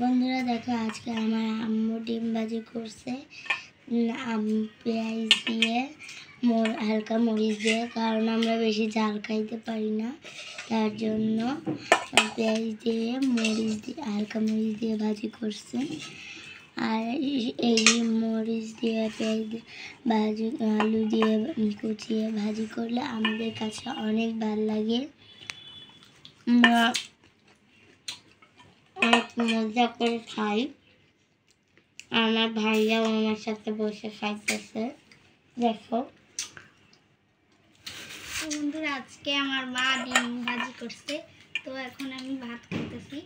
বন্ধুরা দেখো, আজকে আমার আম্মু ডিম ভাজি করছে পেঁয়াজ দিয়ে, হালকা মরিচ দিয়ে, কারণ আমরা বেশি ঝাল খাইতে পারি না, তার জন্য পেঁয়াজ দিয়ে মরিচ দিয়ে হালকা মরিচ দিয়ে ভাজি করছে। আর এই মরিচ দিয়ে পেঁয়াজ দিয়ে ভাজি, আলু দিয়ে কুচিয়ে ভাজি করলে আমাদের কাছে অনেক ভালো লাগে। অনেক মজা করে খাই। আমার ভাইয়াও আমার সাথে বসে খাইতেছে। দেখো বন্ধুরা, আজকে আমার মা ডিম ভাজি করছে, তো এখন আমি ভাত খাইতেছি।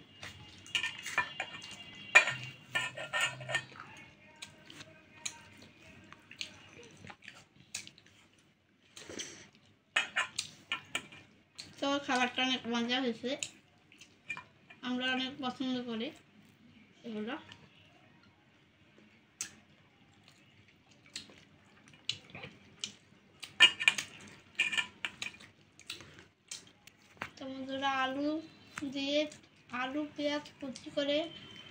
তো খাবারটা অনেক মজা হয়েছে, আমরা অনেক পছন্দ করি এগুলো। তো বন্ধুরা, আলু পেঁয়াজ কুচি করে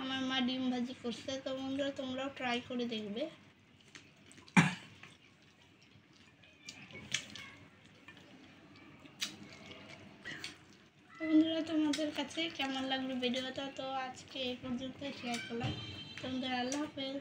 আমার মা ডিম ভাজি করছে। তো বন্ধুরা, তোমরাও ট্রাই করে দেখবে। বন্ধুরা, তোমাদের কাছে কেমন লাগলো ভিডিওটা? তো আজকে এই পর্যন্ত শেয়ার করলাম। বন্ধুরা, আল্লাহ হাফেজ।